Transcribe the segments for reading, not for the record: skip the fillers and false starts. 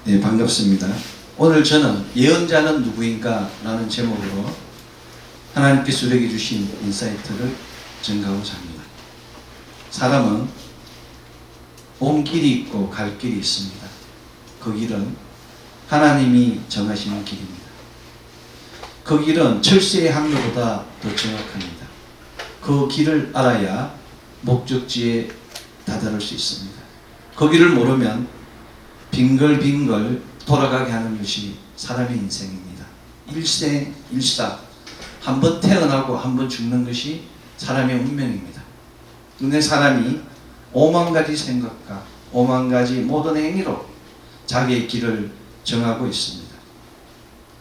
네, 반갑습니다. 오늘 저는 예언자는 누구인가 라는 제목으로 하나님께서 우리에게 주신 인사이트를 전가하고자 합니다. 사람은 온 길이 있고 갈 길이 있습니다. 그 길은 하나님이 정하시는 길입니다. 그 길은 철새의 항로보다 더 정확합니다. 그 길을 알아야 목적지에 다다를 수 있습니다. 그 길을 모르면 빙글빙글 돌아가게 하는 것이 사람의 인생입니다. 일생일사 한 번 태어나고 한 번 죽는 것이 사람의 운명입니다. 근데 사람이 오만 가지 생각과 오만 가지 모든 행위로 자기의 길을 정하고 있습니다.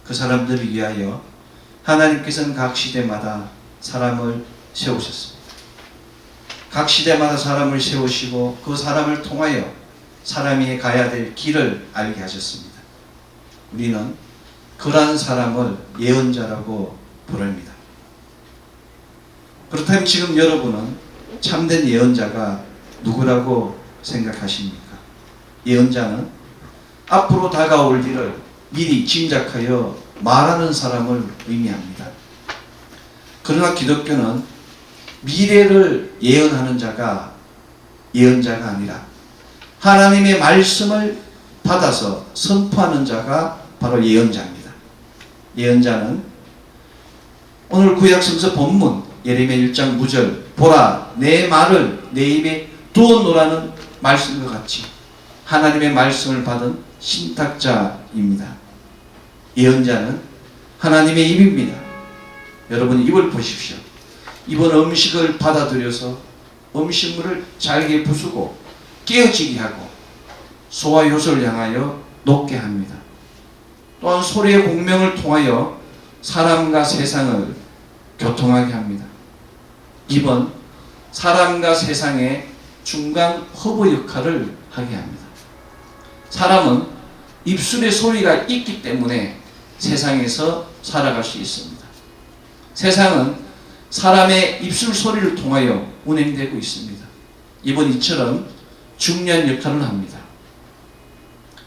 그 사람들을 위하여 하나님께서는 각 시대마다 사람을 세우셨습니다. 각 시대마다 사람을 세우시고 그 사람을 통하여 사람이 가야 될 길을 알게 하셨습니다. 우리는 그러한 사람을 예언자라고 부릅니다. 그렇다면 지금 여러분은 참된 예언자가 누구라고 생각하십니까? 예언자는 앞으로 다가올 일을 미리 짐작하여 말하는 사람을 의미합니다. 그러나 기독교는 미래를 예언하는 자가 예언자가 아니라 하나님의 말씀을 받아서 선포하는 자가 바로 예언자입니다. 예언자는 오늘 구약성서 본문 예레미야 1장 9절 보라 내 말을 내 입에 두어놓으라는 말씀과 같이 하나님의 말씀을 받은 신탁자입니다. 예언자는 하나님의 입입니다. 여러분 입을 보십시오. 입은 음식을 받아들여서 음식물을 잘게 부수고 깨어지게 하고 소화 요소를 향하여 녹게 합니다. 또한 소리의 공명을 통하여 사람과 세상을 교통하게 합니다. 입은 사람과 세상의 중간 허브 역할을 하게 합니다. 사람은 입술의 소리가 있기 때문에 세상에서 살아갈 수 있습니다. 세상은 사람의 입술 소리를 통하여 운행되고 있습니다. 입은 이처럼 중요한 역할을 합니다.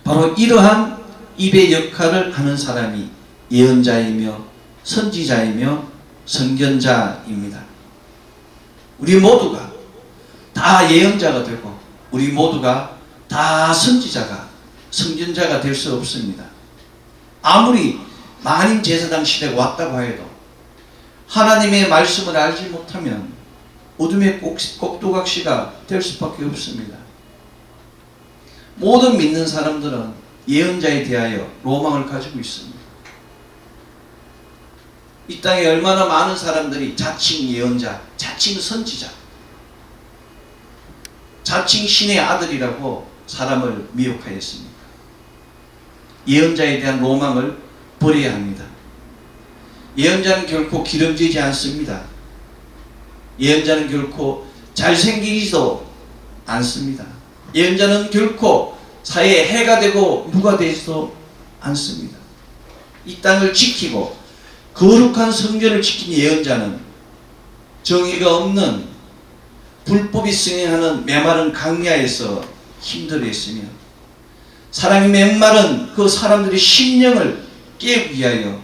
바로 이러한 입의 역할을 하는 사람이 예언자이며 선지자이며 선견자입니다. 우리 모두가 다 예언자가 되고 우리 모두가 다 선지자가 선견자가 될 수 없습니다. 아무리 만인 제사장 시대가 왔다고 해도 하나님의 말씀을 알지 못하면 어둠의 꼭두각시가 될 수밖에 없습니다. 모든 믿는 사람들은 예언자에 대하여 로망을 가지고 있습니다. 이 땅에 얼마나 많은 사람들이 자칭 예언자, 자칭 선지자, 자칭 신의 아들이라고 사람을 미혹하였습니다. 예언자에 대한 로망을 버려야 합니다. 예언자는 결코 기름지지 않습니다. 예언자는 결코 잘생기지도 않습니다. 예언자는 결코 사회에 해가 되고 누가 되지도 않습니다. 이 땅을 지키고 거룩한 성전을 지킨 예언자는 정의가 없는 불법이 승행하는 메마른 강야에서 힘들어했으며 사람이 맹마른 그 사람들의 심령을 깨우기 위하여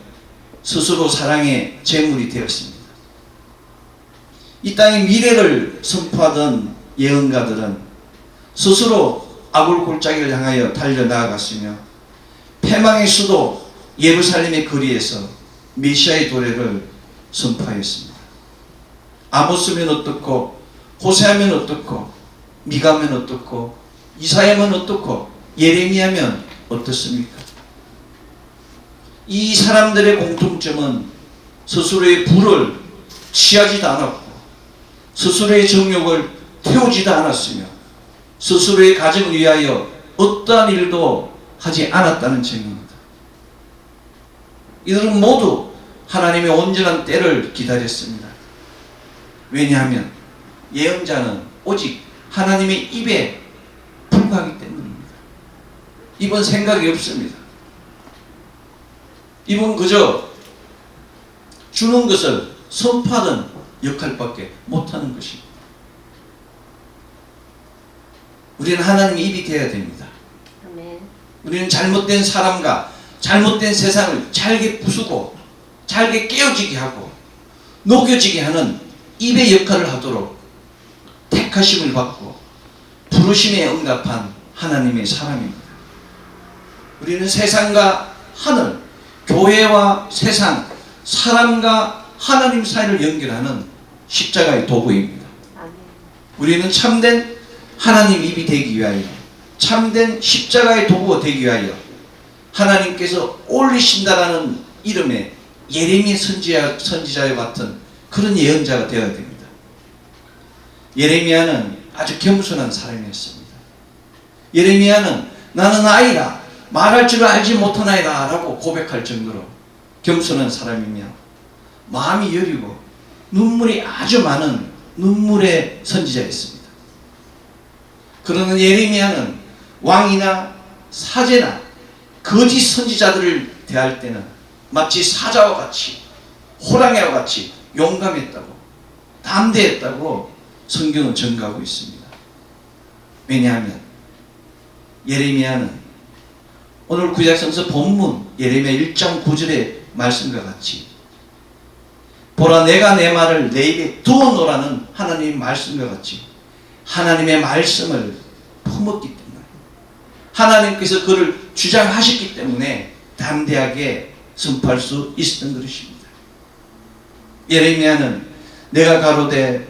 스스로 사랑의 제물이 되었습니다. 이 땅의 미래를 선포하던 예언가들은 스스로 아굴골짜기를 향하여 달려나아갔으며 패망의 수도 예루살렘의 거리에서 메시아의 도래를 선포하였습니다. 아모스면 어떻고 호세아면 어떻고 미가면 어떻고 이사야면 어떻고 예레미야면 어떻습니까? 이 사람들의 공통점은 스스로의 부를 취하지도 않았고 스스로의 정욕을 태우지도 않았으며 스스로의 가정을 위하여 어떠한 일도 하지 않았다는 점입니다. 이들은 모두 하나님의 온전한 때를 기다렸습니다. 왜냐하면 예언자는 오직 하나님의 입에 불과하기 때문입니다. 입은 생각이 없습니다. 입은 그저 주는 것을 선포하는 역할밖에 못하는 것입니다. 우리는 하나님의 입이 되어야 됩니다. 아멘. 우리는 잘못된 사람과 잘못된 세상을 잘게 부수고 잘게 깨어지게 하고 녹여지게 하는 입의 역할을 하도록 택하심을 받고 부르심에 응답한 하나님의 사람입니다. 우리는 세상과 하늘, 교회와 세상, 사람과 하나님 사이를 연결하는 십자가의 도구입니다. 우리는 참된 하나님 입이 되기 위하여, 참된 십자가의 도구가 되기 위하여 하나님께서 올리신다라는 이름의 예레미야 선지자와 같은 그런 예언자가 되어야 됩니다. 예레미야는 아주 겸손한 사람이었습니다. 예레미야는 나는 아이라 말할 줄 알지 못하나이다 라고 고백할 정도로 겸손한 사람이며 마음이 여리고 눈물이 아주 많은 눈물의 선지자였습니다. 그러는 예레미야는 왕이나 사제나 거짓 선지자들을 대할 때는 마치 사자와 같이 호랑이와 같이 용감했다고 담대했다고 성경은 전가하고 있습니다. 왜냐하면 예레미야는 오늘 구약성서 본문 예레미야 1장 9절의 말씀과 같이 보라 내가 내 말을 내 입에 두어놓으라는 하나님의 말씀과 같이 하나님의 말씀을 품었기 때문에 하나님께서 그를 주장하셨기 때문에 담대하게 선포할 수 있었던 것입니다. 예레미야는 내가 가로되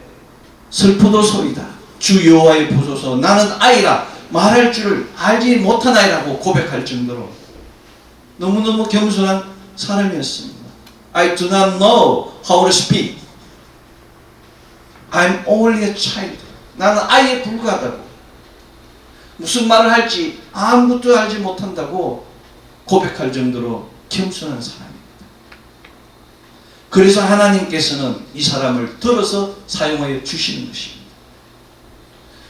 슬프도소이다 주 여호와의 보소서 나는 아이라 말할 줄을 알지 못하나이라고 고백할 정도로 너무너무 겸손한 사람이었습니다. I do not know how to speak. I'm only a child. 나는 아이에 불과하다고. 무슨 말을 할지 아무것도 알지 못한다고 고백할 정도로 겸손한 사람입니다. 그래서 하나님께서는 이 사람을 들어서 사용하여 주시는 것입니다.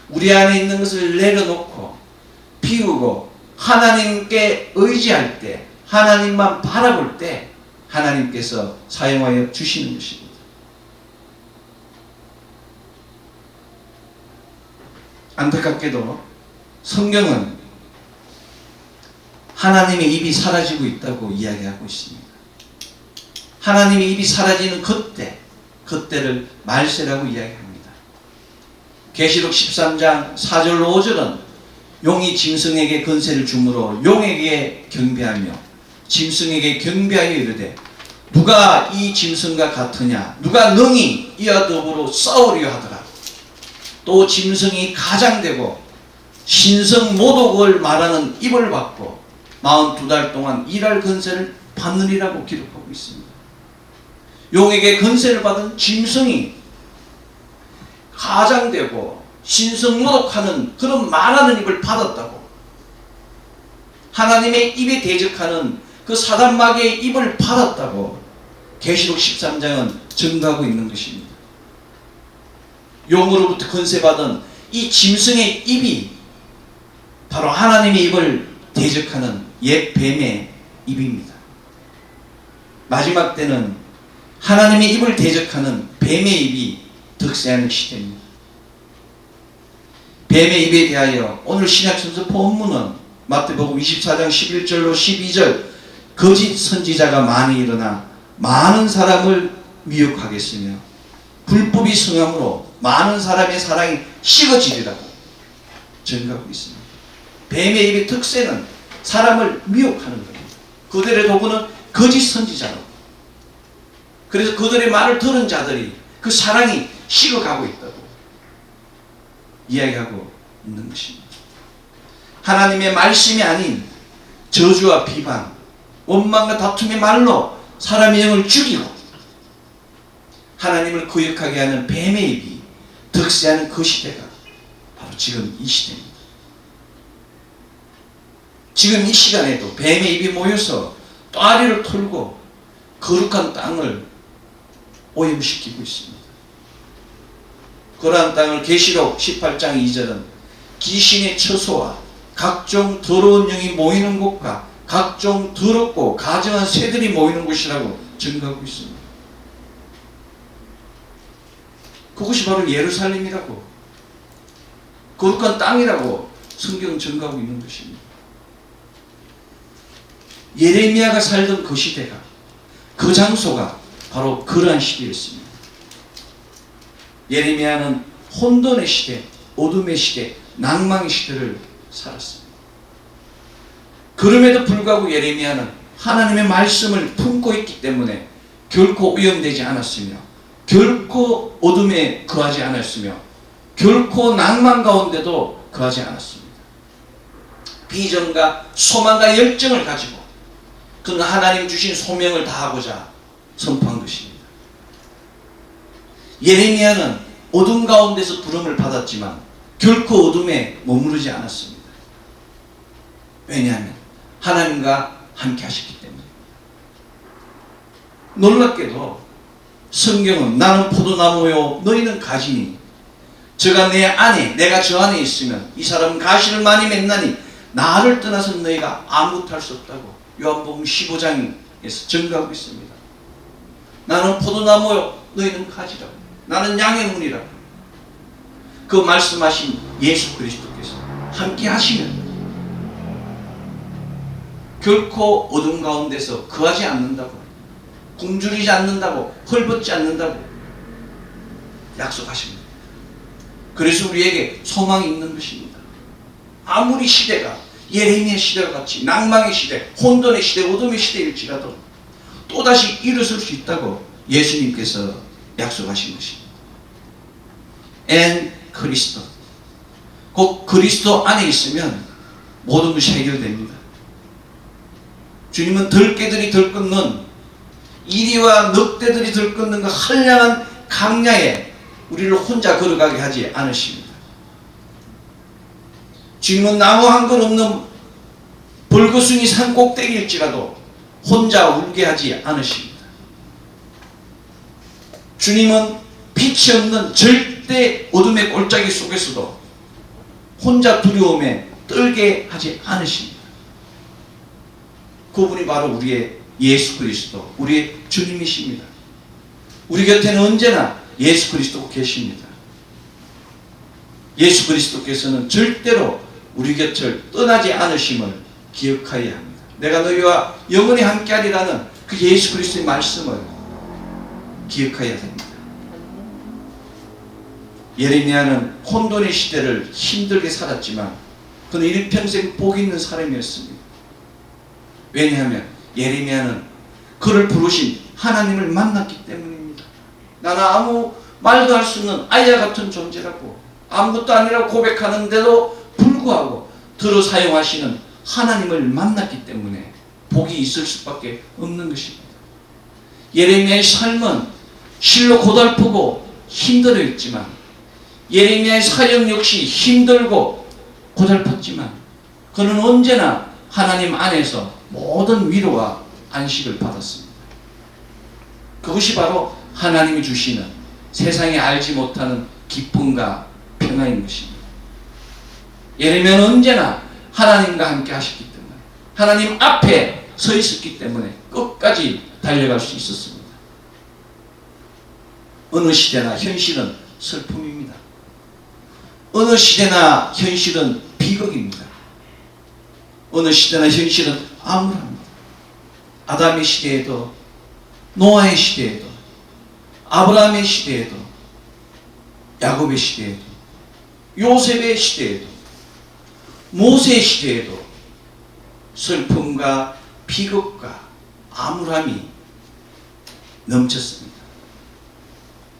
우리 안에 있는 것을 내려놓고 비우고 하나님께 의지할 때, 하나님만 바라볼 때 하나님께서 사용하여 주시는 것입니다. 안타깝게도 성경은 하나님의 입이 사라지고 있다고 이야기하고 있습니다. 하나님의 입이 사라지는 그때를 말세라고 이야기합니다. 계시록 13장 4절로 5절은 용이 짐승에게 권세를 주므로 용에게 경배하며 짐승에게 경배하여 이르되 누가 이 짐승과 같으냐 누가 능히 이와 더불어 싸우려 하더라. 또 짐승이 가장되고 신성 모독을 말하는 입을 받고 42달 동안 일할 권세를 받느니라고 기록하고 있습니다. 용에게 권세를 받은 짐승이 가장되고 신성 모독하는 그런 말하는 입을 받았다고, 하나님의 입에 대적하는 그 사단마귀의 입을 받았다고 계시록 13장은 증거하고 있는 것입니다. 용으로부터 권세받은 이 짐승의 입이 바로 하나님의 입을 대적하는 옛 뱀의 입입니다. 마지막 때는 하나님의 입을 대적하는 뱀의 입이 득세하는 시대입니다. 뱀의 입에 대하여 오늘 신약성서 본문은 마태복음 24장 11절로 12절 거짓 선지자가 많이 일어나 많은 사람을 미혹하겠으며 불법이 성함으로 많은 사람의 사랑이 식어지리라고 증거하고 있습니다. 뱀의 입의 특세는 사람을 미혹하는 겁니다. 그들의 도구는 거짓 선지자라고. 그래서 그들의 말을 들은 자들이 그 사랑이 식어가고 있다고 이야기하고 있는 것입니다. 하나님의 말씀이 아닌 저주와 비방, 원망과 다툼의 말로 사람의 영을 죽이고 하나님을 거역하게 하는 뱀의 입이 득세하는 그 시대가 바로 지금 이 시대입니다. 지금 이 시간에도 뱀의 입이 모여서 또아리를 털고 거룩한 땅을 오염시키고 있습니다. 그러한 땅을 계시록 18장 2절은 귀신의 처소와 각종 더러운 영이 모이는 곳과 각종 더럽고 가증한 새들이 모이는 곳이라고 증거하고 있습니다. 그것이 바로 예루살렘이라고, 거룩한 땅이라고 성경은 증거하고 있는 것입니다. 예레미야가 살던 그 시대가, 그 장소가 바로 그러한 시대였습니다. 예레미야는 혼돈의 시대, 어둠의 시대, 낭망의 시대를 살았습니다. 그럼에도 불구하고 예레미야는 하나님의 말씀을 품고 있기 때문에 결코 오염되지 않았으며, 결코 어둠에 거하지 않았으며, 결코 낭만 가운데도 거하지 않았습니다. 비전과 소망과 열정을 가지고 그는 하나님 주신 소명을 다하고자 선포한 것입니다. 예레미야는 어둠 가운데서 부름을 받았지만 결코 어둠에 머무르지 않았습니다. 왜냐하면 하나님과 함께 하셨기 때문에. 놀랍게도 성경은 나는 포도나무요 너희는 가지니 저가 내 안에, 내가 저 안에 있으면 이 사람은 가시를 많이 맺나니 나를 떠나서 너희가 아무것도 할 수 없다고 요한복음 15장에서 증거하고 있습니다. 나는 포도나무요 너희는 가지라고. 나는 양의 문이라고. 그 말씀하신 예수 그리스도께서 함께 하시면 결코 어둠 가운데서 거하지 않는다고, 굶주리지 않는다고, 헐벗지 않는다고 약속하십니다. 그래서 우리에게 소망이 있는 것입니다. 아무리 시대가 예레미야 시대와 같이 낭망의 시대, 혼돈의 시대, 어둠의 시대일지라도 또다시 일어설 수 있다고 예수님께서 약속하신 것입니다. 엔 그리스도, 곧 그리스도 안에 있으면 모든 것이 해결됩니다. 주님은 들깨들이 들끓는, 이리와 늑대들이 들끓는 그 한량한 강야에 우리를 혼자 걸어가게 하지 않으십니다. 주님은 나무 한 건 없는 벌거숭이 산 꼭대기일지라도 혼자 울게 하지 않으십니다. 주님은 빛이 없는 절대 어둠의 골짜기 속에서도 혼자 두려움에 떨게 하지 않으십니다. 그분이 바로 우리의 예수 그리스도, 우리의 주님이십니다. 우리 곁에는 언제나 예수 그리스도가 계십니다. 예수 그리스도께서는 절대로 우리 곁을 떠나지 않으심을 기억하여야 합니다. 내가 너희와 영원히 함께하리라는 그 예수 그리스도의 말씀을 기억하여야 됩니다. 예레미야는 혼돈의 시대를 힘들게 살았지만 그는 일평생 복 있는 사람이었습니다. 왜냐하면 예레미야는 그를 부르신 하나님을 만났기 때문입니다. 나는 아무 말도 할 수 없는 아이와 같은 존재라고, 아무것도 아니라고 고백하는데도 불구하고 들어 사용하시는 하나님을 만났기 때문에 복이 있을 수밖에 없는 것입니다. 예레미야의 삶은 실로 고달프고 힘들어했지만, 예레미야의 사역 역시 힘들고 고달팠지만 그는 언제나 하나님 안에서 모든 위로와 안식을 받았습니다. 그것이 바로 하나님이 주시는 세상에 알지 못하는 기쁨과 평화인 것입니다. 예레미야는 언제나 하나님과 함께 하셨기 때문에, 하나님 앞에 서 있었기 때문에 끝까지 달려갈 수 있었습니다. 어느 시대나 현실은 슬픔입니다. 어느 시대나 현실은 비극입니다. 어느 시대나 현실은 암울합니다. 아담의 시대에도, 노아의 시대에도, 아브라함의 시대에도, 야곱의 시대에도, 요셉의 시대에도, 모세의 시대에도 슬픔과 비극과 암울함이 넘쳤습니다.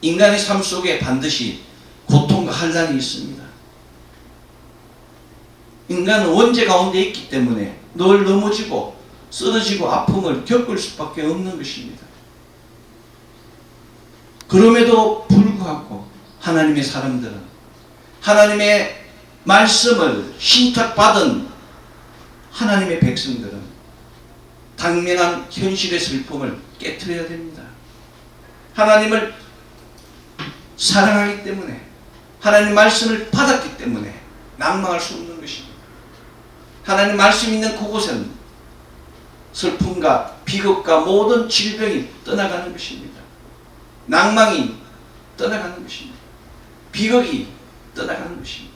인간의 삶 속에 반드시 고통과 환난이 있습니다. 인간은 원죄 가운데 있기 때문에 늘 넘어지고 쓰러지고 아픔을 겪을 수밖에 없는 것입니다. 그럼에도 불구하고 하나님의 사람들은, 하나님의 말씀을 신탁받은 하나님의 백성들은 당면한 현실의 슬픔을 깨트려야 됩니다. 하나님을 사랑하기 때문에, 하나님 말씀을 받았기 때문에 낭망할 수 없는 것입니다. 하나님 말씀 있는 그곳은 슬픔과 비극과 모든 질병이 떠나가는 것입니다. 낭망이 떠나가는 것입니다. 비극이 떠나가는 것입니다.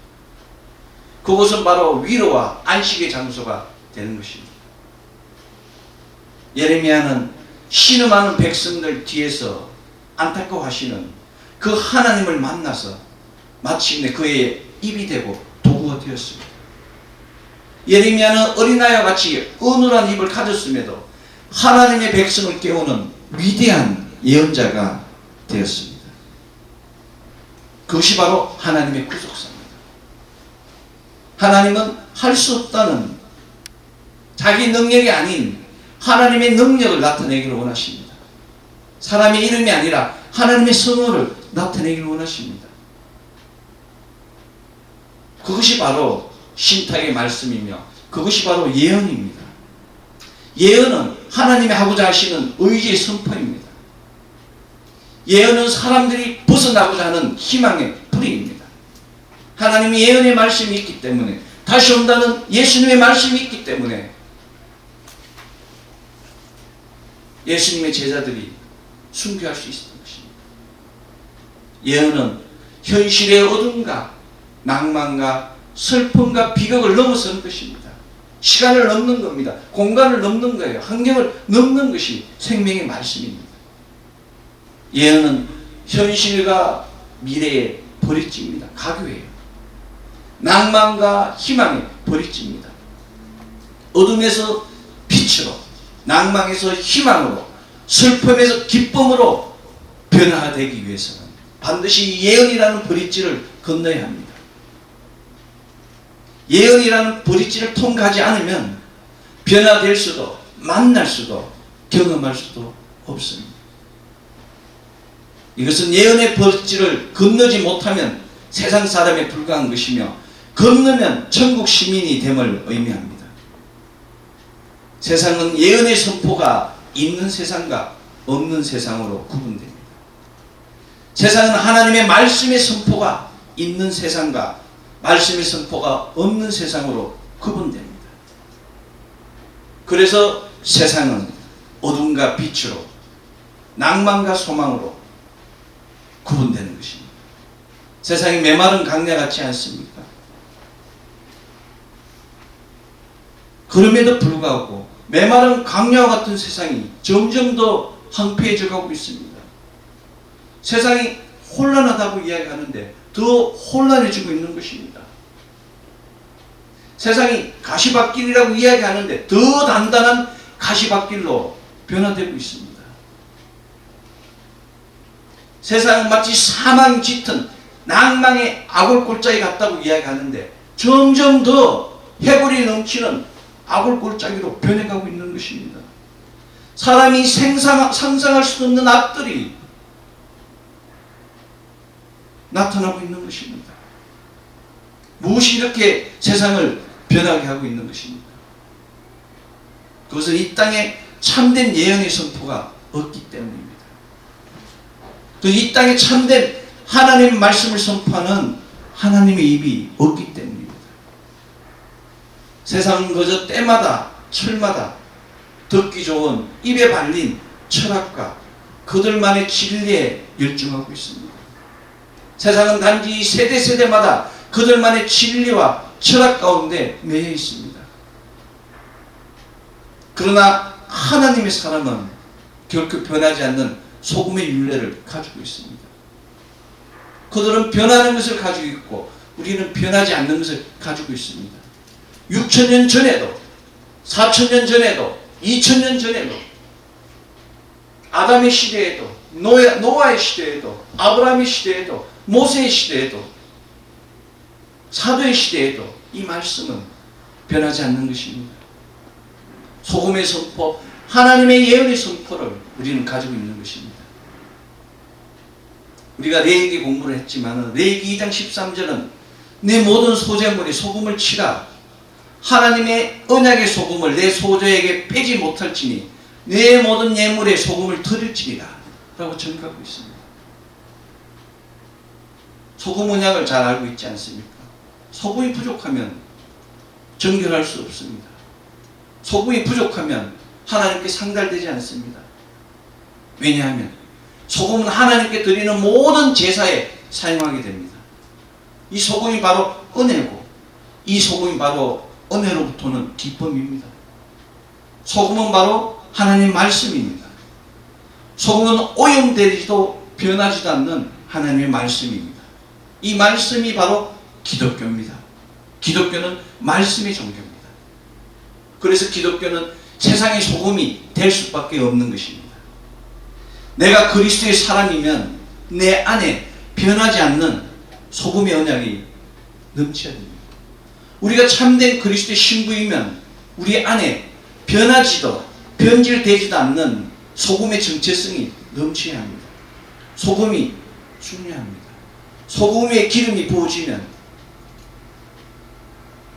그곳은 바로 위로와 안식의 장소가 되는 것입니다. 예레미야는 신음하는 백성들 뒤에서 안타까워하시는 그 하나님을 만나서 마침내 그의 입이 되고 도구가 되었습니다. 예레미야는 어린아이와 같이 어눌한 입을 가졌음에도 하나님의 백성을 깨우는 위대한 예언자가 되었습니다. 그것이 바로 하나님의 구속사입니다. 하나님은 할 수 없다는 자기 능력이 아닌 하나님의 능력을 나타내기를 원하십니다. 사람의 이름이 아니라 하나님의 성호를 나타내기를 원하십니다. 그것이 바로 신탁의 말씀이며 그것이 바로 예언입니다. 예언은 하나님이 하고자 하시는 의지의 선포입니다. 예언은 사람들이 벗어나고자 하는 희망의 뿌리입니다. 하나님의 예언의 말씀이 있기 때문에, 다시 온다는 예수님의 말씀이 있기 때문에 예수님의 제자들이 순교할 수 있었던 것입니다. 예언은 현실의 어둠과 낭만과 슬픔과 비극을 넘어서는 것입니다. 시간을 넘는 겁니다. 공간을 넘는 거예요. 환경을 넘는 것이 생명의 말씀입니다. 예언은 현실과 미래의 버리집입니다. 가교예요. 낭만과 희망의 버리집입니다. 어둠에서 빛으로, 낭망에서 희망으로, 슬픔에서 기쁨으로 변화되기 위해서는 반드시 예언이라는 버리지를 건너야 합니다. 예언이라는 버리지를 통과하지 않으면 변화될 수도, 만날 수도, 경험할 수도 없습니다. 이것은 예언의 버리지를 건너지 못하면 세상 사람에 불과한 것이며, 건너면 천국 시민이 됨을 의미합니다. 세상은 예언의 선포가 있는 세상과 없는 세상으로 구분됩니다. 세상은 하나님의 말씀의 선포가 있는 세상과 말씀의 선포가 없는 세상으로 구분됩니다. 그래서 세상은 어둠과 빛으로, 낭만과 소망으로 구분되는 것입니다. 세상이 메마른 강야 같지 않습니까? 그럼에도 불구하고 메마른 강야와 같은 세상이 점점 더 황폐해져 가고 있습니다. 세상이 혼란하다고 이야기하는데 더 혼란해지고 있는 것입니다. 세상이 가시밭길이라고 이야기하는데 더 단단한 가시밭길로 변화되고 있습니다. 세상은 마치 사망이 짙은 낭망의 아골골짜기 같다고 이야기하는데 점점 더 해골이 넘치는 아골골짜기로 변해가고 있는 것입니다. 사람이 상상할 수 없는 악들이 나타나고 있는 것입니다. 무엇이 이렇게 세상을 변하게 하고 있는 것입니까? 그것은 이 땅에 참된 예언의 선포가 없기 때문입니다. 이 땅에 참된 하나님의 말씀을 선포하는 하나님의 입이 없기 때문입니다. 세상은 그저 때마다 철마다 듣기 좋은 입에 발린 철학과 그들만의 진리에 열중하고 있습니다. 세상은 단지 세대마다 그들만의 진리와 철학 가운데 매여 있습니다. 그러나 하나님의 사람은 결코 변하지 않는 소금의 윤례를 가지고 있습니다. 그들은 변하는 것을 가지고 있고 우리는 변하지 않는 것을 가지고 있습니다. 6,000년 전에도 4,000년 전에도 2,000년 전에도 아담의 시대에도 노아의 시대에도 아브라함의 시대에도 모세의 시대에도 사도의 시대에도 이 말씀은 변하지 않는 것입니다. 소금의 선포, 하나님의 예언의 선포를 우리는 가지고 있는 것입니다. 우리가 레위기 공부를 했지만 레위기 2장 13절은 내 모든 소재물에 소금을 치라. 하나님의 언약의 소금을 내 소재에게 빼지 못할지니 내 모든 예물에 소금을 드릴지니라 라고 증거하고 있습니다. 소금 언약을 잘 알고 있지 않습니까? 소금이 부족하면 정결할 수 없습니다. 소금이 부족하면 하나님께 상달되지 않습니다. 왜냐하면 소금은 하나님께 드리는 모든 제사에 사용하게 됩니다. 이 소금이 바로 은혜고 이 소금이 바로 은혜로부터는 기쁨입니다. 소금은 바로 하나님 말씀입니다. 소금은 오염되지도 변하지도 않는 하나님의 말씀입니다. 이 말씀이 바로 기독교입니다. 기독교는 말씀의 종교입니다. 그래서 기독교는 세상의 소금이 될 수밖에 없는 것입니다. 내가 그리스도의 사람이면 내 안에 변하지 않는 소금의 언약이 넘쳐야 됩니다. 우리가 참된 그리스도의 신부이면 우리 안에 변하지도 변질되지도 않는 소금의 정체성이 넘쳐야 합니다. 소금이 중요합니다. 소금에 기름이 부어지면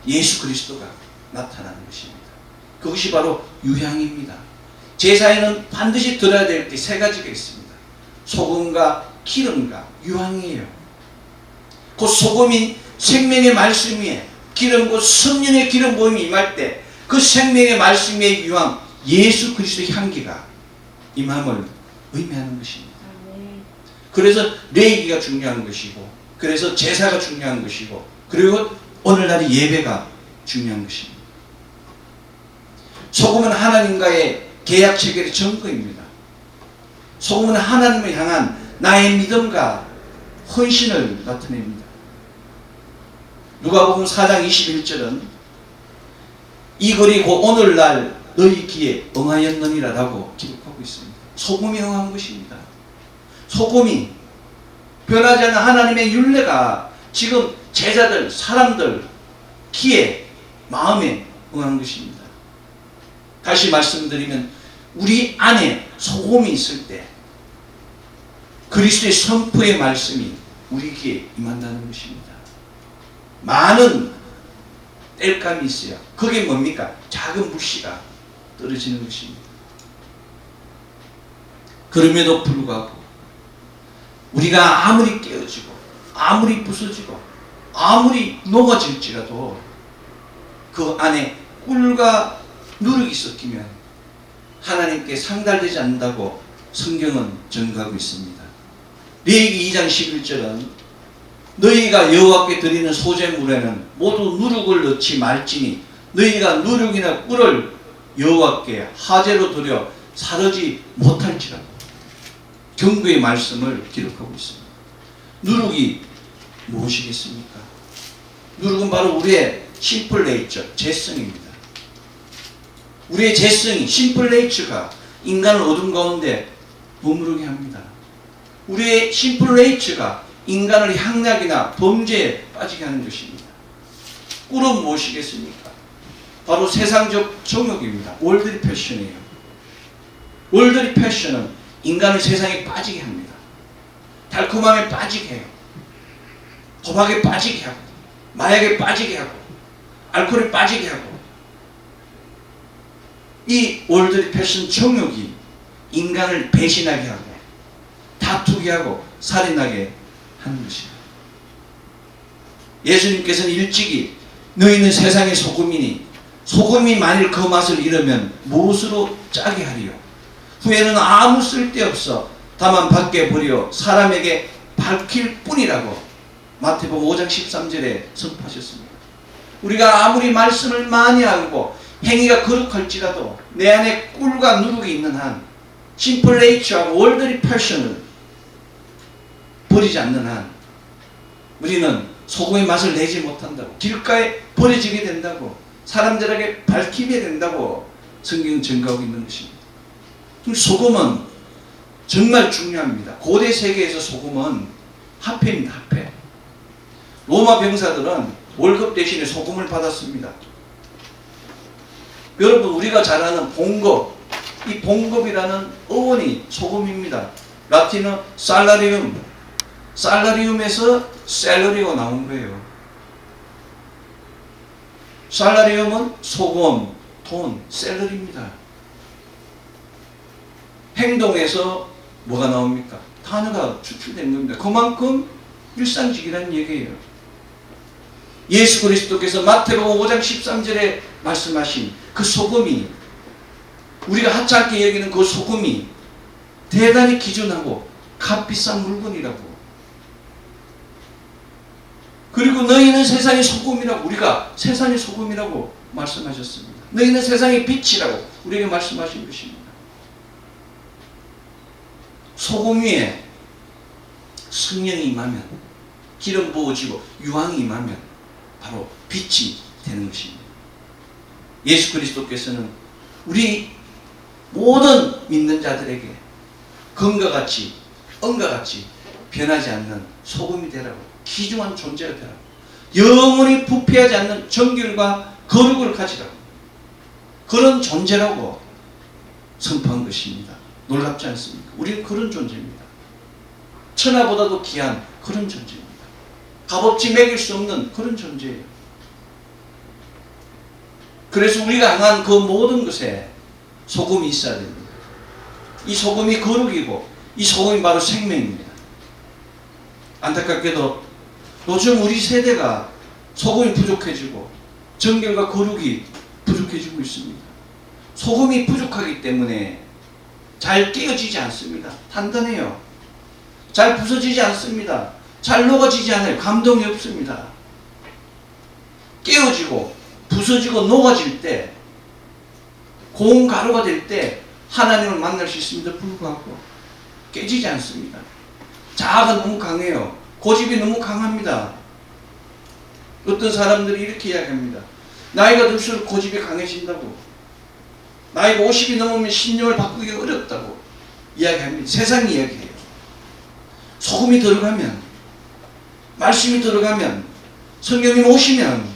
예수 그리스도가 나타나는 것입니다. 그것이 바로 유향입니다. 제사에는 반드시 들어야 될 게 세 가지가 있습니다. 소금과 기름과 유향이에요. 그 소금이 생명의 말씀 위에 기름, 그 성령의 기름 부음이 임할 때 그 생명의 말씀 위에 유향, 예수 그리스도의 향기가 임함을 의미하는 것입니다. 그래서 레이기가 중요한 것이고, 그래서 제사가 중요한 것이고, 그리고 오늘날의 예배가 중요한 것입니다. 소금은 하나님과의 계약 체결의 증거입니다. 소금은 하나님을 향한 나의 믿음과 헌신을 나타냅니다. 누가복음 4장 21절은 이 글이 곧 오늘날 너희 귀에 응하였느니라라고 기록하고 있습니다. 소금이 응한 것입니다. 소금이 변하지 않는 하나님의 율례가 지금 제자들, 사람들 귀에, 마음에 응한 것입니다. 다시 말씀드리면 우리 안에 소금이 있을 때 그리스도의 선포의 말씀이 우리 귀에 임한다는 것입니다. 많은 땔감이 있어요. 그게 뭡니까? 작은 물씨가 떨어지는 것입니다. 그럼에도 불구하고 우리가 아무리 깨어지고 아무리 부서지고 아무리 녹아질지라도 그 안에 꿀과 누룩이 섞이면 하나님께 상달되지 않는다고 성경은 증거하고 있습니다. 레위기 2장 11절은 너희가 여호와께 드리는 소제물에는 모두 누룩을 넣지 말지니 너희가 누룩이나 꿀을 여호와께 화제로 드려 사르지 못할지라고 경고의 말씀을 기록하고 있습니다. 누룩이 무엇이겠습니까? 누룩은 바로 우리의 심플 네이처, 재성입니다. 우리의 재성이, 심플 네이처가 인간을 어둠 가운데 머무르게 합니다. 우리의 심플 네이처가 인간을 향락이나 범죄에 빠지게 하는 것입니다. 꿀은 무엇이겠습니까? 바로 세상적 정욕입니다. 월드리 패션이에요. 월드리 패션은 인간을 세상에 빠지게 합니다. 달콤함에 빠지게 해요. 도박에 빠지게 하고, 마약에 빠지게 하고, 알코올에 빠지게 하고, 이 월드리 패션 정욕이 인간을 배신하게 하고, 다투게 하고, 살인하게 하는 것입니다. 예수님께서는 일찍이 너희는 세상의 소금이니 소금이 만일 그 맛을 잃으면 무엇으로 짜게 하리요? 후에는 아무 쓸데없어 다만 밖에 버려 사람에게 밝힐 뿐이라고 마태복음 5장 13절에 선포하셨습니다. 우리가 아무리 말씀을 많이 하고 행위가 거룩할지라도 내 안에 꿀과 누룩이 있는 한 심플 네이처하고 월드리 패션을 버리지 않는 한 우리는 소금의 맛을 내지 못한다고, 길가에 버려지게 된다고, 사람들에게 밝히게 된다고 성경은 증거하고 있는 것입니다. 소금은 정말 중요합니다. 고대 세계에서 소금은 화폐입니다. 화폐. 로마 병사들은 월급 대신에 소금을 받았습니다. 여러분, 우리가 잘 아는 봉급, 이 봉급이라는 어원이 소금입니다. 라틴어 살라리움, 살라리움에서 샐러리가 나온 거예요. 살라리움은 소금, 돈, 샐러리입니다. 행동에서 뭐가 나옵니까? 단어가 추출된 겁니다. 그만큼 일상직이라는 얘기예요. 예수 그리스도께서 마태복음 5장 13절에 말씀하신 그 소금이, 우리가 하찮게 여기는 그 소금이 대단히 귀중하고 값비싼 물건이라고. 그리고 너희는 세상의 소금이라고, 우리가 세상의 소금이라고 말씀하셨습니다. 너희는 세상의 빛이라고 우리에게 말씀하신 것입니다. 소금 위에 성령이 임하면, 기름 부어지고 유황이 임하면 바로 빛이 되는 것입니다. 예수 그리스도께서는 우리 모든 믿는 자들에게 금과 같이 은과 같이 변하지 않는 소금이 되라고, 귀중한 존재가 되라고, 영원히 부패하지 않는 정결과 거룩을 가지라고, 그런 존재라고 선포한 것입니다. 놀랍지 않습니까? 우리는 그런 존재입니다. 천하보다도 귀한 그런 존재입니다. 값없이 매길 수 없는 그런 존재예요. 그래서 우리가 향한 그 모든 것에 소금이 있어야 됩니다. 이 소금이 거룩이고 이 소금이 바로 생명입니다. 안타깝게도 요즘 우리 세대가 소금이 부족해지고 정결과 거룩이 부족해지고 있습니다. 소금이 부족하기 때문에 잘 깨어지지 않습니다. 단단해요. 잘 부서지지 않습니다. 잘 녹아지지 않아요. 감동이 없습니다. 깨어지고 부서지고 녹아질 때, 고운 가루가 될 때 하나님을 만날 수 있음에도 불구하고 깨지지 않습니다. 자아가 너무 강해요. 고집이 너무 강합니다. 어떤 사람들이 이렇게 이야기합니다. 나이가 들수록 고집이 강해진다고, 나이가 50이 넘으면 신념을 바꾸기 어렵다고 이야기합니다. 세상이 이야기해요. 소금이 들어가면, 말씀이 들어가면, 성령님 오시면,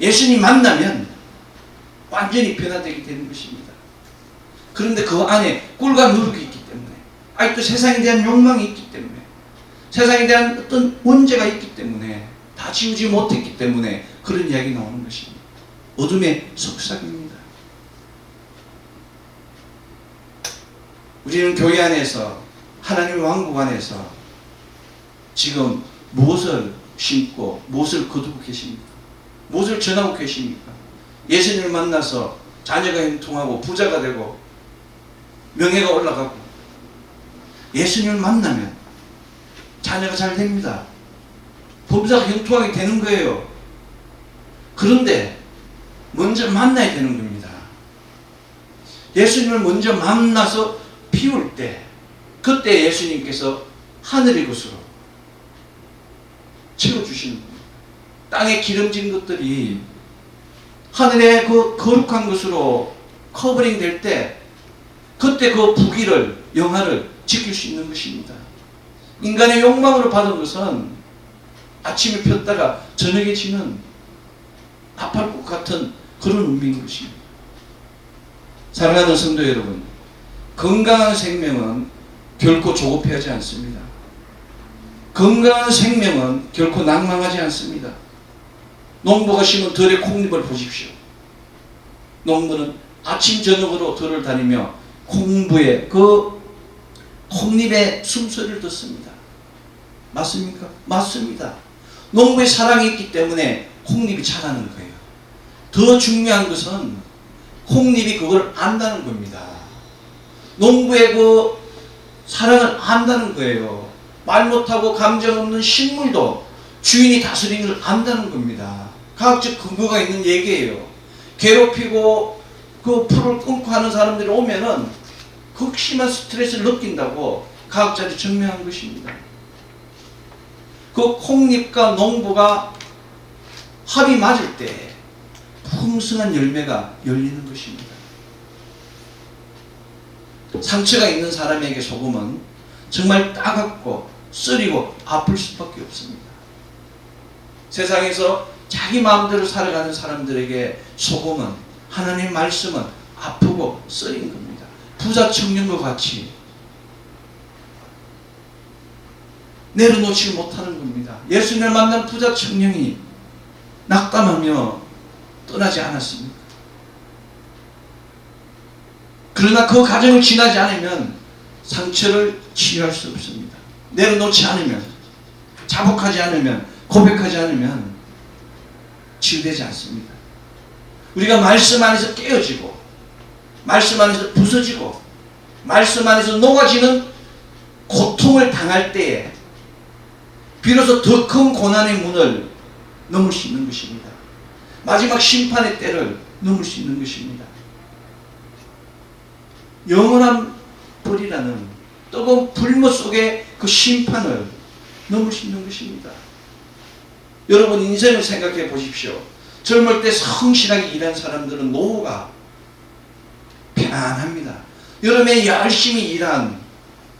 예수님 만나면 완전히 변화되게 되는 것입니다. 그런데 그 안에 꿀과 누룩이 있기 때문에, 아직도 세상에 대한 욕망이 있기 때문에, 세상에 대한 어떤 문제가 있기 때문에, 다 지우지 못했기 때문에 그런 이야기 나오는 것입니다. 어둠의 속삭입니다. 우리는 교회 안에서, 하나님의 왕국 안에서 지금 무엇을 심고 무엇을 거두고 계십니까? 무엇을 전하고 계십니까? 예수님을 만나서 자녀가 형통하고 부자가 되고 명예가 올라가고, 예수님을 만나면 자녀가 잘 됩니다. 부자가 형통하게 되는 거예요. 그런데 먼저 만나야 되는 겁니다. 예수님을 먼저 만나서 피울 때, 그때 예수님께서 하늘의 것으로 채워주시는 겁니다. 땅에 기름진 것들이 하늘의 그 거룩한 것으로 커버링 될 때, 그때 그 부귀를, 영화를 지킬 수 있는 것입니다. 인간의 욕망으로 받은 것은 아침에 폈다가 저녁에 지는 나팔꽃 같은 그런 의미인 것입니다. 사랑하는 성도 여러분, 건강한 생명은 결코 조급해하지 않습니다. 건강한 생명은 결코 낭망하지 않습니다. 농부가 심은 들의 콩잎을 보십시오. 농부는 아침 저녁으로 들을 다니며 콩부의 그 콩잎의 숨소리를 듣습니다. 맞습니까? 맞습니다. 농부의 사랑이 있기 때문에 콩잎이 자라는 거예요. 더 중요한 것은 콩잎이 그걸 안다는 겁니다. 농부의 그 사랑을 안다는 거예요. 말 못하고 감정 없는 식물도 주인이 다스리는 걸 안다는 겁니다. 과학적 근거가 있는 얘기예요. 괴롭히고 그 풀을 끊고 하는 사람들이 오면은 극심한 스트레스를 느낀다고 과학자들이 증명한 것입니다. 그 콩잎과 농부가 합이 맞을 때 풍성한 열매가 열리는 것입니다. 상처가 있는 사람에게 소금은 정말 따갑고 쓰리고 아플 수밖에 없습니다. 세상에서 자기 마음대로 살아가는 사람들에게 소금은, 하나님의 말씀은 아프고 쓰린 겁니다. 부자 청년과 같이 내려놓지 못하는 겁니다. 예수님을 만난 부자 청년이 낙담하며 떠나지 않았습니다. 그러나 그 과정을 지나지 않으면 상처를 치유할 수 없습니다. 내려놓지 않으면, 자복하지 않으면, 고백하지 않으면 치유되지 않습니다. 우리가 말씀 안에서 깨어지고, 말씀 안에서 부서지고, 말씀 안에서 녹아지는 고통을 당할 때에 비로소 더 큰 고난의 문을 넘을 수 있는 것입니다. 마지막 심판의 때를 넘을 수 있는 것입니다. 영원한 벌이라는 뜨거운 불못 속에 그 심판을 넘을 수 있는 것입니다. 여러분 인생을 생각해 보십시오. 젊을 때 성실하게 일한 사람들은 노후가 편안합니다. 여름에 열심히 일한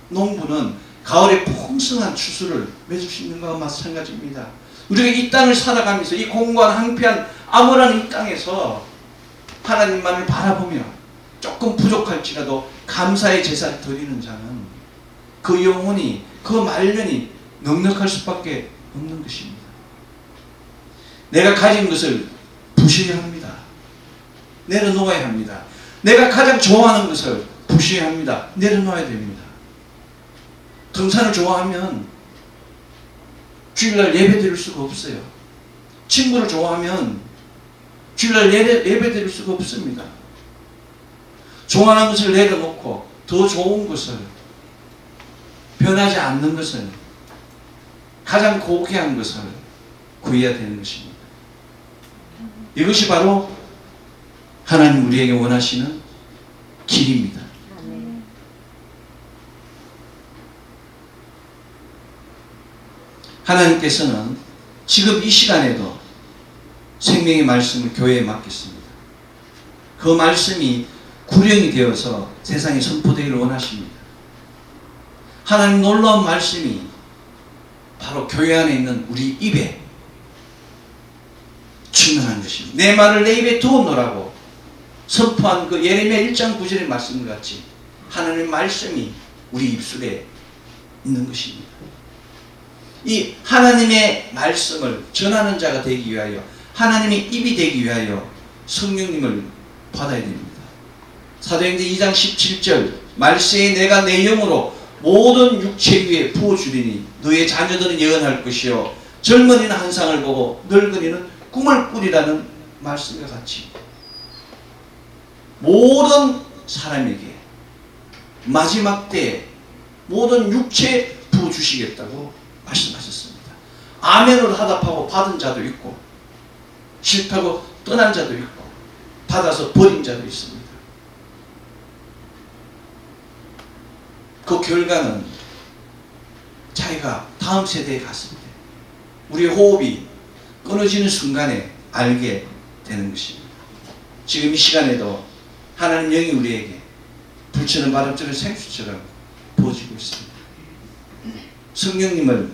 농부는 가을에 풍성한 추수를 맺을 수 있는 것과 마찬가지입니다. 우리가 이 땅을 살아가면서 이 공고한 황폐한 암울한 이 땅에서 하나님만을 바라보며 조금 부족할지라도 감사의 제사를 드리는 자는 그 영혼이, 그 말년이 넉넉할 수밖에 없는 것입니다. 내가 가진 것을 부셔야 합니다. 내려놓아야 합니다. 내가 가장 좋아하는 것을 부셔야 합니다. 내려놓아야 됩니다. 등산을 좋아하면 주일날 예배 드릴 수가 없어요. 친구를 좋아하면 주일날 예배 드릴 수가 없습니다. 좋아하는 것을 내려놓고 더 좋은 것을, 변하지 않는 것을, 가장 고귀한 것을 구해야 되는 것입니다. 이것이 바로 하나님 우리에게 원하시는 길입니다. 하나님께서는 지금 이 시간에도 생명의 말씀을 교회에 맡겼습니다. 그 말씀이 구령이 되어서 세상에 선포되기를 원하십니다. 하나님 놀라운 말씀이 바로 교회 안에 있는 우리 입에 충만한 것입니다. 내 말을 내 입에 두어놓으라고 선포한 그 예레미야 1장 9절의 말씀과 같이 하나님의 말씀이 우리 입술에 있는 것입니다. 이 하나님의 말씀을 전하는 자가 되기 위하여, 하나님의 입이 되기 위하여 성령님을 받아야 됩니다. 사도행전 2장 17절 말세에 내가 내 영으로 모든 육체 위에 부어주리니 너의 자녀들은 예언할 것이요 젊은이는 환상을 보고 늙은이는 꿈을 꾸리라는 말씀과 같이 모든 사람에게 마지막 때에 모든 육체에 부어주시겠다고 말씀하셨습니다. 아멘으로 하답하고 받은 자도 있고 싫다고 떠난 자도 있고 받아서 버린 자도 있습니다. 그 결과는 자기가 다음 세대에 갔을 때 우리의 호흡이 끊어지는 순간에 알게 되는 것입니다. 지금 이 시간에도 하나님 영이 우리에게 불처럼 바람처럼 생수처럼 부어지고 있습니다. 성령님을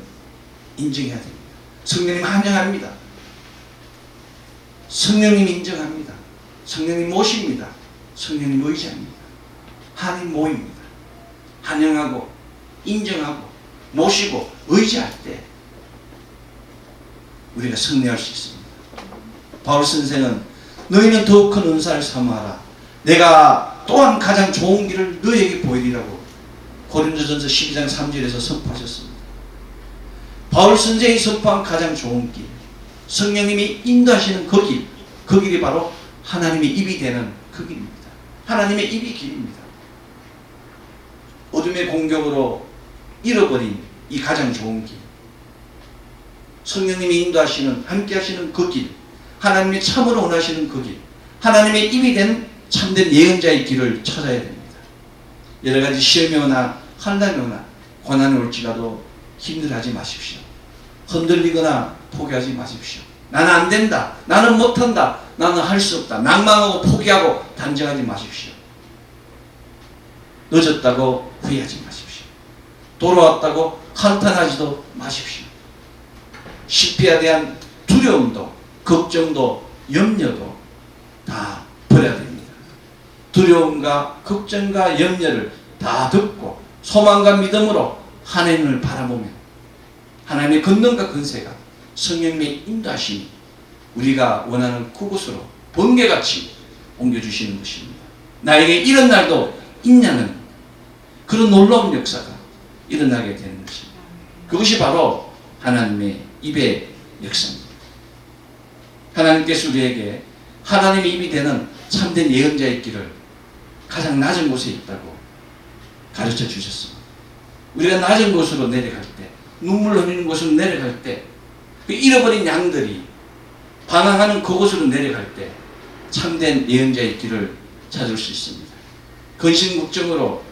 인정해야 됩니다. 성령님 환영합니다. 성령님 인정합니다. 성령님 모십니다. 성령님 의지합니다. 하나님 모입니다. 환영하고 인정하고 모시고 의지할 때 우리가 승리할 수 있습니다. 바울 선생은 너희는 더욱 큰 은사를 사모하라. 내가 또한 가장 좋은 길을 너희에게 보이리라고 고린도전서 12장 3절에서 선포하셨습니다. 바울 선생이 선포한 가장 좋은 길, 성령님이 인도하시는 그 길, 그 길이 바로 하나님의 입이 되는 그 길입니다. 하나님의 입이 길입니다. 어둠의 공격으로 잃어버린 이 가장 좋은 길, 성령님이 인도하시는 함께 하시는 그 길, 하나님이 참으로 원하시는 그 길, 하나님의 입이 된 참된 예언자의 길을 찾아야 됩니다. 여러 가지 시험이 오나 환난이 오나 고난이 올지라도 힘들어하지 마십시오. 흔들리거나 포기하지 마십시오. 나는 안 된다, 나는 못한다, 나는 할 수 없다, 낭망하고 포기하고 단정하지 마십시오. 늦었다고 후회하지 마십시오. 돌아왔다고 한탄하지도 마십시오. 실패에 대한 두려움도 걱정도 염려도 다 버려야 됩니다. 두려움과 걱정과 염려를 다 듣고 소망과 믿음으로 하나님을 바라보며 하나님의 권능과 권세가 성령님의 인도하심이 우리가 원하는 그곳으로 번개같이 옮겨주시는 것입니다. 나에게 이런 날도 있냐는 그런 놀라운 역사가 일어나게 되는 것입니다. 그것이 바로 하나님의 입의 역사입니다. 하나님께서 우리에게 하나님의 입이 되는 참된 예언자의 길을 가장 낮은 곳에 있다고 가르쳐 주셨습니다. 우리가 낮은 곳으로 내려갈 때, 눈물 흘리는 곳으로 내려갈 때, 그 잃어버린 양들이 방황하는 그곳으로 내려갈 때 참된 예언자의 길을 찾을 수 있습니다. 근심걱정으로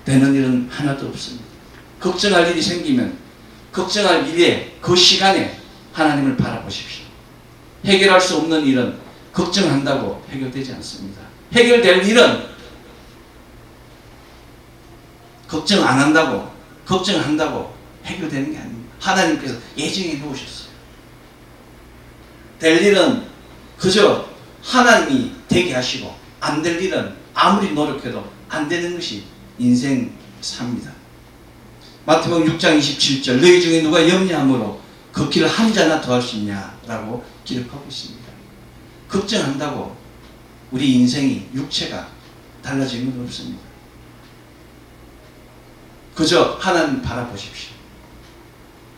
되는 일은 하나도 없습니다. 걱정할 일이 생기면 걱정할 일에 그 시간에 하나님을 바라보십시오. 해결할 수 없는 일은 걱정한다고 해결되지 않습니다. 해결될 일은 걱정 안 한다고, 걱정한다고 해결되는 게 아닙니다. 하나님께서 예정해 놓으셨어요. 될 일은 그저 하나님이 되게 하시고, 안 될 일은 아무리 노력해도 안 되는 것이 인생 삽니다. 마태복음 6장 27절, 너희 중에 누가 염려함으로 그 길을 한 자나 더 할 수 있냐라고 기록하고 있습니다. 걱정한다고 우리 인생이, 육체가 달라지는 건 없습니다. 그저 하나님 바라보십시오.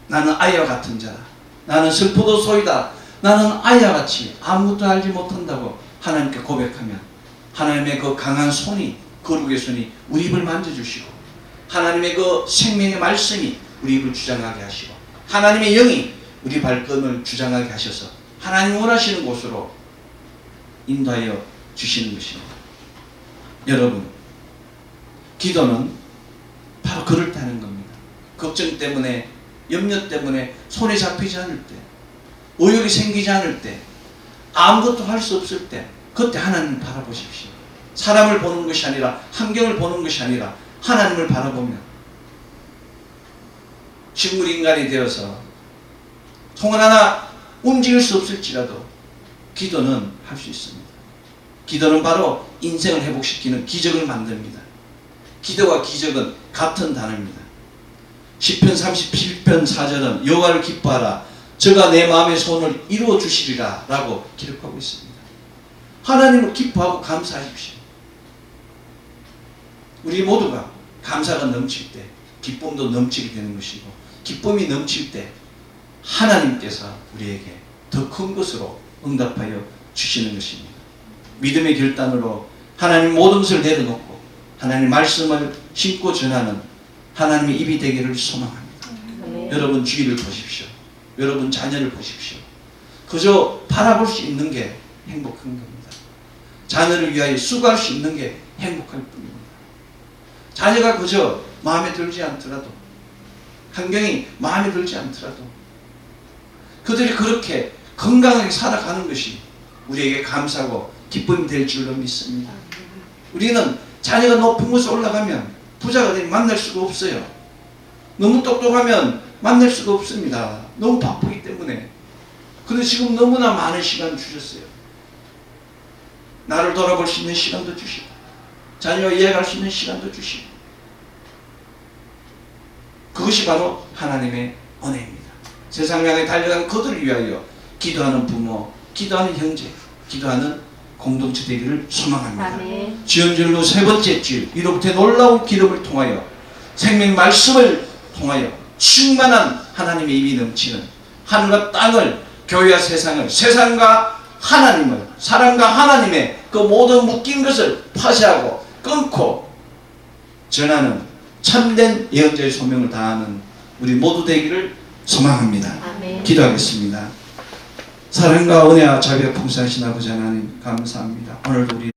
나는 아이와 같은 자다. 나는 슬퍼도 소이다. 나는 아이와 같이 아무것도 알지 못한다고 하나님께 고백하면 하나님의 그 강한 손이, 거룩의 손이 우리 입을 만져주시고, 하나님의 그 생명의 말씀이 우리 입을 주장하게 하시고, 하나님의 영이 우리 발걸음을 주장하게 하셔서 하나님 원하시는 곳으로 인도하여 주시는 것입니다. 여러분, 기도는 바로 그럴 때 하는 겁니다. 걱정 때문에, 염려 때문에 손에 잡히지 않을 때, 의욕이 생기지 않을 때, 아무것도 할 수 없을 때, 그때 하나님을 바라보십시오. 사람을 보는 것이 아니라, 환경을 보는 것이 아니라 하나님을 바라보면 식물 인간이 되어서 통 하나 움직일 수 없을지라도 기도는 할 수 있습니다. 기도는 바로 인생을 회복시키는 기적을 만듭니다. 기도와 기적은 같은 단어입니다. 시편 37편 4절은 여호와를 기뻐하라, 저가 내 마음의 소원을 이루어 주시리라 라고 기록하고 있습니다. 하나님을 기뻐하고 감사하십시오. 우리 모두가 감사가 넘칠 때 기쁨도 넘치게 되는 것이고, 기쁨이 넘칠 때 하나님께서 우리에게 더 큰 것으로 응답하여 주시는 것입니다. 믿음의 결단으로 하나님 모든 것을 내려놓고 하나님 말씀을 심고 전하는 하나님의 입이 되기를 소망합니다. 여러분 주위를 보십시오. 여러분 자녀를 보십시오. 그저 바라볼 수 있는 게 행복한 겁니다. 자녀를 위하여 수고할 수 있는 게 행복할 뿐입니다. 자녀가 그저 마음에 들지 않더라도, 환경이 마음에 들지 않더라도 그들이 그렇게 건강하게 살아가는 것이 우리에게 감사하고 기쁨이 될 줄로 믿습니다. 우리는 자녀가 높은 곳에 올라가면 부자가 되면 만날 수가 없어요. 너무 똑똑하면 만날 수가 없습니다. 너무 바쁘기 때문에. 그런데 지금 너무나 많은 시간 주셨어요. 나를 돌아볼 수 있는 시간도 주시고, 자녀와 이해할 수 있는 시간도 주시고, 그것이 바로 하나님의 은혜입니다. 세상을 향해 달려간 그들을 위하여 기도하는 부모, 기도하는 형제, 기도하는 공동체 되기를 소망합니다. 지연절로 세 번째 줄, 이로부터 놀라운 기름을 통하여 생명 말씀을 통하여 충만한 하나님의 입이 넘치는 하늘과 땅을, 교회와 세상을, 세상과 하나님을, 사람과 하나님의 그 모든 묶인 것을 파쇄하고 끊고 전하는 참된 예언자의 소명을 다하는 우리 모두 되기를 소망합니다. 아멘. 기도하겠습니다. 사랑과 은혜와 자비가 풍성하신 아버지 하나님 감사합니다. 오늘도 우리